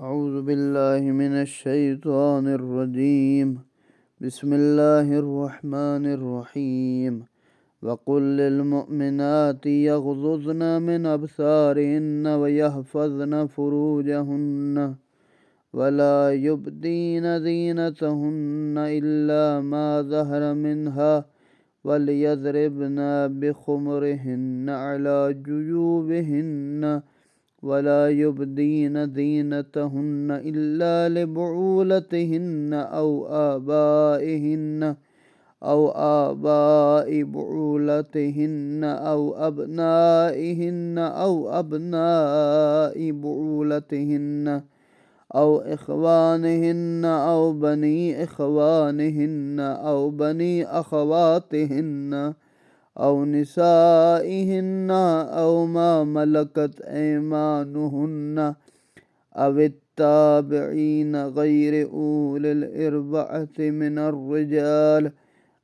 أعوذ بالله من الشيطان الرجيم. بسم الله الرحمن الرحيم. وقل للمؤمنات يغضضن من أبصارهن ويحفظن فروجهن ولا يبدين زينتهن إلا ما ظهر منها وليضربن بخمرهن على جيوبهن ولا يبدين زينتهن إلا لبعولتهن أو آباء بعولتهن أو أبناء بعولتهن أو إخوانهن أو بني إخوانهن أو بني أخواتهن أو نسائهن أو ما ملكت أيمانهن أو التابعين غير أولي الإربعة من الرجال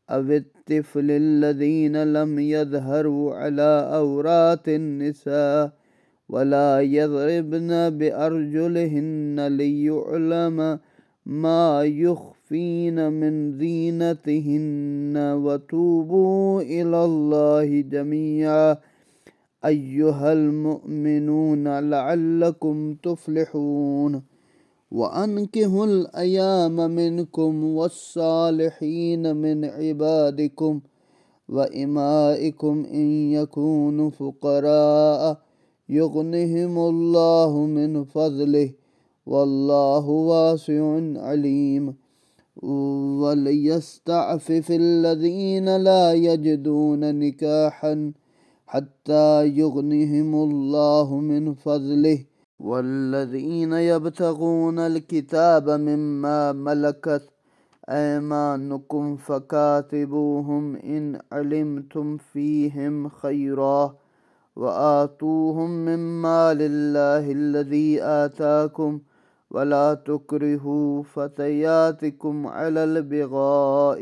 أو الطفل الذين لم يظهروا على عورات النساء ولا يضربن بأرجلهن ليعلم ما يخفين من زينتهن وتوبوا إلى الله جميعا أيها المؤمنون لعلكم تفلحون. وأنكحوا الأيام منكم والصالحين من عبادكم وإمائكم إن يكونوا فقراء يغنهم الله من فضله والله واسع عليم. وليستعفف الذين لا يجدون نكاحا حتى يغنهم الله من فضله والذين يبتغون الكتاب مما ملكت أيمانكم فكاتبوهم إن علمتم فيهم خيرا وآتوهم من مال الله الذي آتاكم ولا تكرهوا فتياتكم على البغاء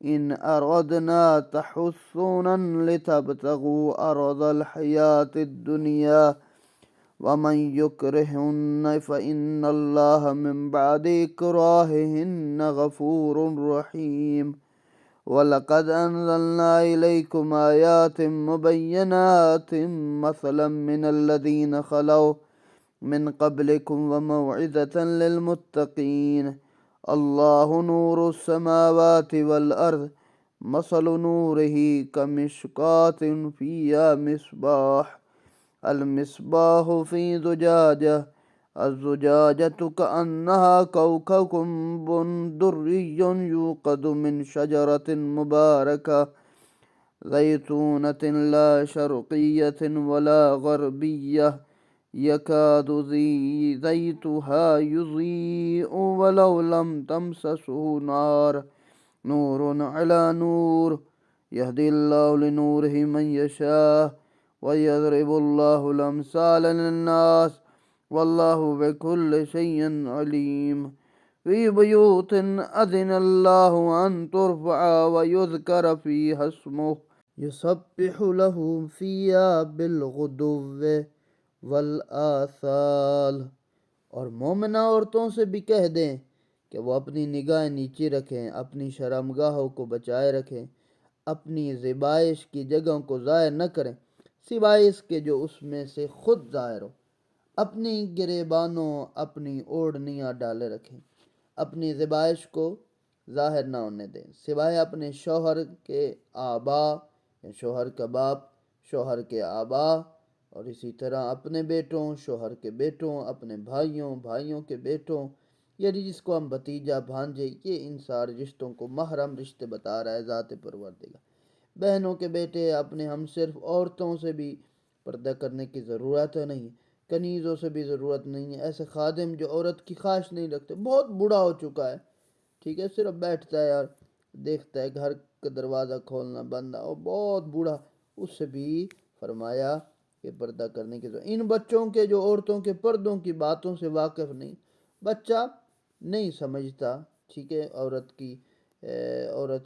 إن أردنا تحصنا لتبتغوا أرض الحياة الدنيا ومن يكرهن فإن الله من بعد إكراههن غفور رحيم. ولقد أنزلنا إليكم آيات مبينات مثلا من الذين خلوا من قبلكم وموعظة للمتقين. الله نور السماوات والأرض مثل نوره كمشكاة فيها مصباح المصباح في زجاجة الزجاجة كأنها كوكب دري يوقد من شجرة مباركة زيتونة لا شرقية ولا غربية يكاد زيتها يضيء ولو لم تمسسه نار نور على نور يهدي الله لنوره من يشاء ويضرب الله الأمثال للناس والله بكل شيء عليم. في بيوت أذن الله أن ترفع ويذكر فيها اسمه يسبح له فيها بالغدو والآصال. اور مومنہ عورتوں سے بھی کہہ دیں کہ وہ اپنی نگاہ نیچے رکھیں، اپنی شرمگاہوں کو بچائے رکھیں، اپنی زیبائش کی جگہوں کو ظاہر نہ کریں سوائے اس کے جو اس میں سے خود ظاہر ہو، اپنی گریبانوں اپنی اوڑھنیاں ڈالے رکھیں، اپنی زیبائش کو ظاہر نہ ہونے دیں سوائے اپنے شوہر کے آبا یا شوہر کا باپ، شوہر کے آبا، اور اسی طرح اپنے بیٹوں، شوہر کے بیٹوں، اپنے بھائیوں، بھائیوں کے بیٹوں، یعنی جس کو ہم بھتیجا بھانجے، یہ ان سارے رشتوں کو محرم رشتے بتا رہا ہے ذات پروردگار۔ بہنوں کے بیٹے، اپنے ہم صرف عورتوں سے بھی پردہ کرنے کی ضرورت نہیں، کنیزوں سے بھی ضرورت نہیں ہے۔ ایسے خادم جو عورت کی خواہش نہیں رکھتے، بہت بوڑھا ہو چکا ہے، ٹھیک ہے، صرف بیٹھتا ہے اور دیکھتا ہے گھر کا دروازہ کھولنا بند، اور بہت بوڑھا، اس سے بھی فرمایا کہ پردہ کرنے کی ضرورت۔ ان بچوں کے جو عورتوں کے پردوں کی باتوں سے واقف نہیں، بچہ نہیں سمجھتا، ٹھیک ہے، عورت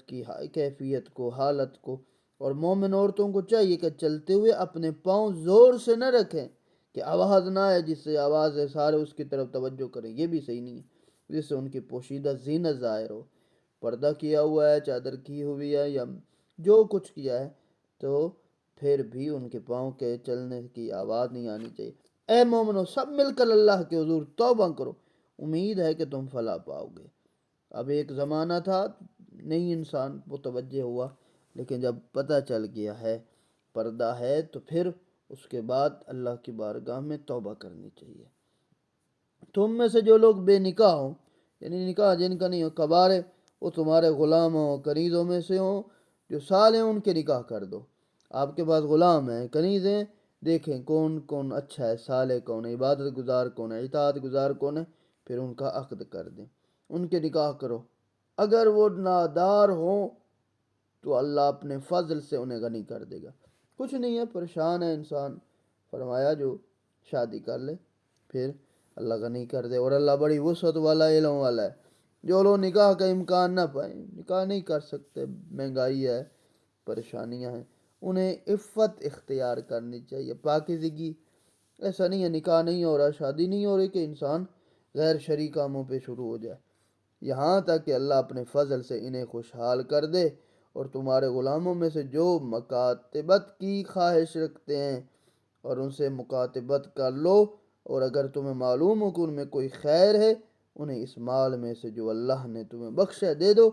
کی کیفیت کو، حالت کو، اور مومن عورتوں کو چاہیے کہ چلتے ہوئے اپنے پاؤں زور سے نہ رکھیں کہ آواز نہ آئے جس سے آواز ہے سارے اس کی طرف توجہ کریں، یہ بھی صحیح نہیں ہے، جس سے ان کی پوشیدہ زینت ظاہر ہو، پردہ کیا ہوا ہے، چادر کی ہوئی ہے، یا جو کچھ کیا ہے، تو پھر بھی ان کے پاؤں کے چلنے کی آواز نہیں آنی چاہیے۔ اے مومنو، سب مل کر اللہ کے حضور توبہ کرو، امید ہے کہ تم فلاح پاؤ گے۔ اب ایک زمانہ تھا نہیں انسان متوجہ ہوا، لیکن جب پتہ چل گیا ہے، پردہ ہے، تو پھر اس کے بعد اللہ کی بارگاہ میں توبہ کرنی چاہیے۔ تم میں سے جو لوگ بے نکاح ہوں، یعنی نکاح جن کا نہیں ہو، کبارے، وہ تمہارے غلاموں کنیزوں میں سے ہوں، جو سال ہیں ان کے نکاح کر دو۔ آپ کے پاس غلام ہیں، کنیز ہیں، دیکھیں کون کون اچھا ہے، صالح کون ہے، عبادت گزار کون ہے، اطاعت گزار کون ہے، پھر ان کا عقد کر دیں، ان کے نکاح کرو۔ اگر وہ نادار ہوں تو اللہ اپنے فضل سے انہیں غنی کر دے گا۔ کچھ نہیں ہے، پریشان ہے انسان، فرمایا جو شادی کر لے، پھر اللہ غنی کر دے، اور اللہ بڑی وسعت والا، علم والا ہے۔ جو لوگ نکاح کا امکان نہ پائیں، نکاح نہیں کر سکتے، مہنگائی ہے، پریشانیاں ہیں، انہیں عفت اختیار کرنی چاہیے، پاکیزگی۔ ایسا نہیں ہے نکاح نہیں ہو رہا، شادی نہیں ہو رہی کہ انسان غیر شرعی کاموں پہ شروع ہو جائے، یہاں تک کہ اللہ اپنے فضل سے انہیں خوشحال کر دے۔ اور تمہارے غلاموں میں سے جو مکاتبت کی خواہش رکھتے ہیں اور ان سے مکاتبت کر لو، اور اگر تمہیں معلوم ہو کہ ان میں کوئی خیر ہے، انہیں اس مال میں سے جو اللہ نے تمہیں بخشا دے دو۔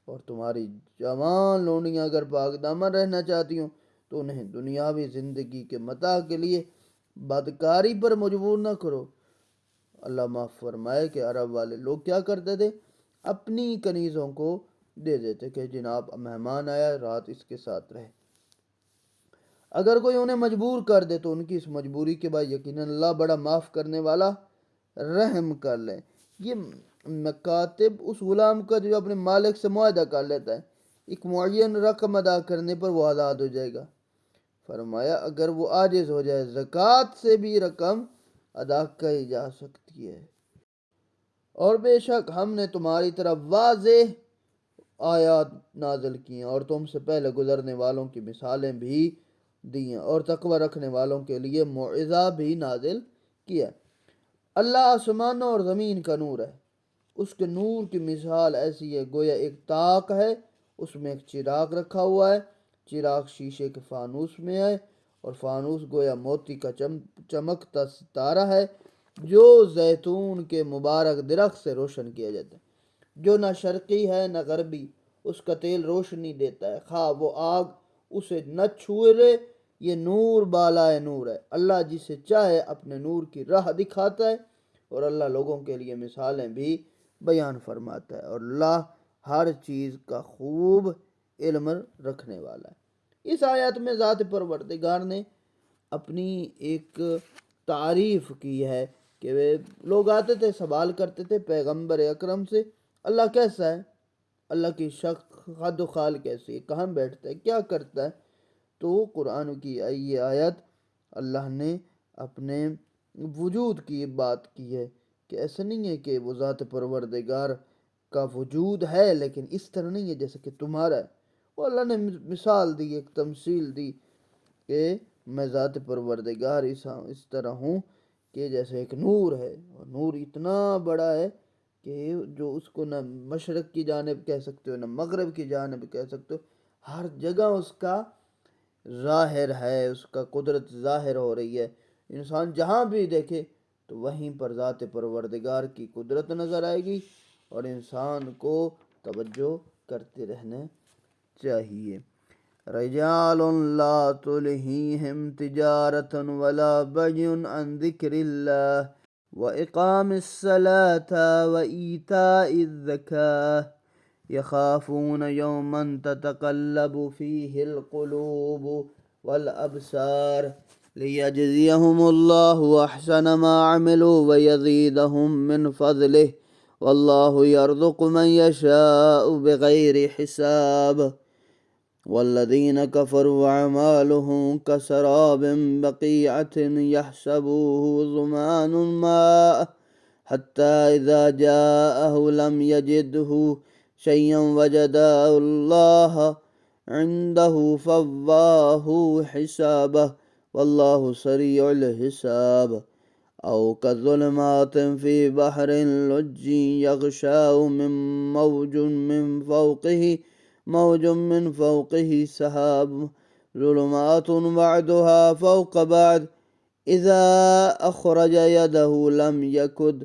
اور تمہاری جوان لونڈیاں اگر پاک دامن رہنا چاہتی ہوں تو انہیں دنیاوی زندگی کے متاع کے لیے بدکاری پر مجبور نہ کرو۔ اللہ معاف فرمائے کہ عرب والے لوگ کیا کرتے تھے، اپنی کنیزوں کو دے دیتے کہ جناب مہمان آیا، رات اس کے ساتھ رہے۔ اگر کوئی انہیں مجبور کر دے تو ان کی اس مجبوری کے بعد یقیناً اللہ بڑا معاف کرنے والا، رحم کر لے۔ یہ مکاتب اس غلام کا جو اپنے مالک سے معاہدہ کر لیتا ہے، ایک معین رقم ادا کرنے پر وہ آزاد ہو جائے گا۔ فرمایا اگر وہ عاجز ہو جائے، زکوٰۃ سے بھی رقم ادا کی جا سکتی ہے۔ اور بے شک ہم نے تمہاری طرف واضح آیات نازل کی ہیں، اور تم سے پہلے گزرنے والوں کی مثالیں بھی دی ہیں، اور تقوی رکھنے والوں کے لیے موعظہ بھی نازل کیا ہے۔ اللہ آسمانوں اور زمین کا نور ہے، اس کے نور کی مثال ایسی ہے گویا ایک طاق ہے، اس میں ایک چراغ رکھا ہوا ہے، چراغ شیشے کے فانوس میں ہے، اور فانوس گویا موتی کا چمکتا ستارہ ہے جو زیتون کے مبارک درخت سے روشن کیا جاتا ہے، جو نہ شرقی ہے نہ غربی، اس کا تیل روشنی دیتا ہے، خواہ وہ آگ اسے نہ چھوئے، یہ نور بالائے نور ہے، اللہ جسے چاہے اپنے نور کی راہ دکھاتا ہے، اور اللہ لوگوں کے لیے مثالیں بھی بیان فرماتا ہے، اور اللہ ہر چیز کا خوب علم رکھنے والا ہے۔ اس آیت میں ذات پروردگار نے اپنی ایک تعریف کی ہے کہ لوگ آتے تھے سوال کرتے تھے پیغمبر اکرم سے، اللہ کیسا ہے، اللہ کی خد و خال کیسی ہے، کہاں بیٹھتا ہے، کیا کرتا ہے؟ تو قرآن کی یہ آیت اللہ نے اپنے وجود کی بات کی ہے کہ ایسا نہیں ہے کہ وہ ذات پروردگار کا وجود ہے لیکن اس طرح نہیں ہے جیسے کہ تمہارا ہے۔ وہ اللہ نے مثال دی، ایک تمثیل دی کہ میں ذات پروردگار اس طرح ہوں کہ جیسے ایک نور ہے، اور نور اتنا بڑا ہے کہ جو اس کو نہ مشرق کی جانب کہہ سکتے ہو نہ مغرب کی جانب کہہ سکتے ہو، ہر جگہ اس کا ظاہر ہے، اس کا قدرت ظاہر ہو رہی ہے، انسان جہاں بھی دیکھے تو وہیں پر ذات پروردگار کی قدرت نظر آئے گی، اور انسان کو توجہ کرتے رہنا چاہیے۔ رجال لا تلہیہم تجارۃ ولا بیع عن ذکر اللہ وإقام الصلاة وإیتاء الزکاة یخافون یوما تتقلب فیہ القلوب والابصار لیجزیہم اللہ احسن ما عملوا ویزیدہم من فضلہ واللہ یرزق من یشاء بغیر حساب۔ والذین کفروا اعمالهم کسراب بقیعۃ یحسبوه ظمآن ماء حتی اذا جاءه لم یجدہ شیئا وجد اللہ عنده فواه حسابه واللہ سریع الحساب او كظلمات في بحر لج يغشاه موج من فوقه سحاب ظلمات بعدها فوق بعد إذا أخرج يده لم يكد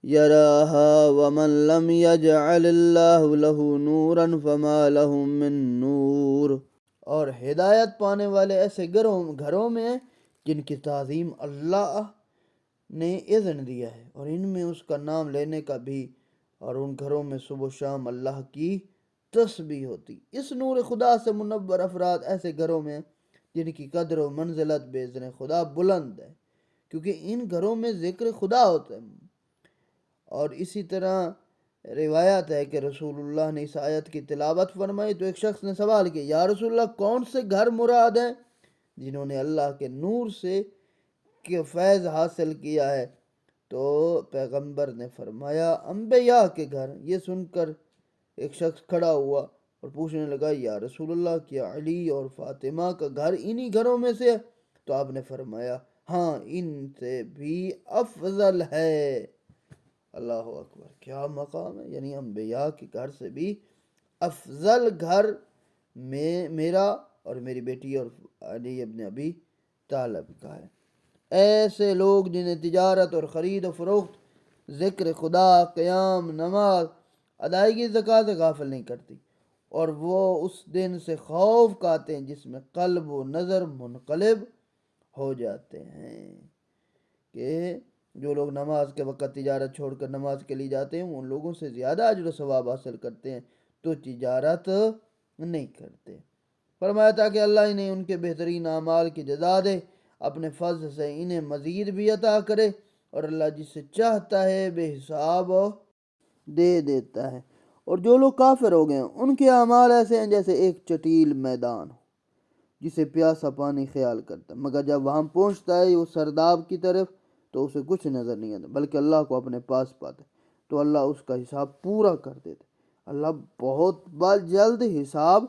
يراها ومن لم يجعل الله له نورا فما له من نور۔ اور ہدایت پانے والے ایسے گھروں میں ہیں جن کی تعظیم اللہ نے اذن دیا ہے اور ان میں اس کا نام لینے کا بھی، اور ان گھروں میں صبح و شام اللہ کی تسبیح ہوتی۔ اس نور خدا سے منور افراد ایسے گھروں میں جن کی قدر و منزلت باذن خدا بلند ہے، کیونکہ ان گھروں میں ذکر خدا ہوتا ہے۔ اور اسی طرح روایت ہے کہ رسول اللہ نے اس آیت کی تلاوت فرمائی تو ایک شخص نے سوال کیا، یا رسول اللہ کون سے گھر مراد ہیں جنہوں نے اللہ کے نور سے فیض حاصل کیا ہے؟ تو پیغمبر نے فرمایا انبیاء کے گھر۔ یہ سن کر ایک شخص کھڑا ہوا اور پوچھنے لگا، یا رسول اللہ کیا علی اور فاطمہ کا گھر انہی گھروں میں سے ہے؟ تو آپ نے فرمایا ہاں، ان سے بھی افضل ہے۔ اللہ اکبر، کیا مقام ہے! یعنی انبیاء کے گھر سے بھی افضل گھر میں میرا اور میری بیٹی اور علی ابن ابی طالب کا ہے۔ ایسے لوگ جنہیں تجارت اور خرید و فروخت ذکر خدا، قیام، نماز، ادائیگی زکوٰۃ سے غافل نہیں کرتی، اور وہ اس دن سے خوف کھاتے ہیں جس میں قلب و نظر منقلب ہو جاتے ہیں۔ کہ جو لوگ نماز کے وقت تجارت چھوڑ کر نماز کے لیے جاتے ہیں ان لوگوں سے زیادہ اجر و ثواب حاصل کرتے ہیں تو تجارت نہیں کرتے۔ فرمایا تھا کہ اللہ انہیں ان کے بہترین اعمال کی جزا دے، اپنے فضل سے انہیں مزید بھی عطا کرے، اور اللہ جسے چاہتا ہے بے حساب دے دیتا ہے۔ اور جو لوگ کافر ہو گئے ہیں ان کے اعمال ایسے ہیں جیسے ایک چٹیل میدان ہو جسے پیاسا پانی خیال کرتا ہے، مگر جب وہاں پہنچتا ہے اس سرداب کی طرف تو اسے کچھ نظر نہیں آتا بلکہ اللہ کو اپنے پاس پاتا ہے، تو اللہ اس کا حساب پورا کر دیتا ہے۔ اللہ بہت جلد حساب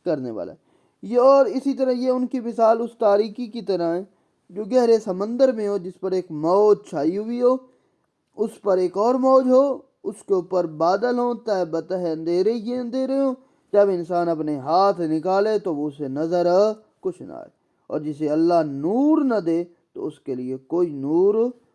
کرنے والا ہے۔ یہ اور اسی طرح یہ ان کی مثال اس تاریکی کی طرح ہے جو گہرے سمندر میں ہو، جس پر ایک موج چھائی ہوئی ہو، اس پر ایک اور موج ہو، اس کے اوپر بادل ہوں، تہ بتہ اندھیرے ہی اندھیرے ہوں، جب انسان اپنے ہاتھ نکالے تو وہ اسے نظر کچھ نہ آئے، اور جسے اللہ نور نہ دے تو اس کے لیے کوئی نور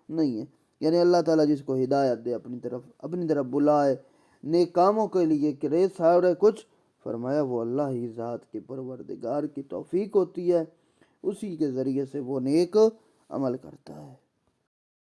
نہیں ہے۔ یعنی اللہ تعالیٰ جس کو ہدایت دے، اپنی طرف بلائے، نیک کاموں کے لیے کرے سارے کچھ، فرمایا وہ اللہ ہی ذات کے پروردگار کی توفیق ہوتی ہے، اسی کے ذریعے سے وہ نیک عمل کرتا ہے۔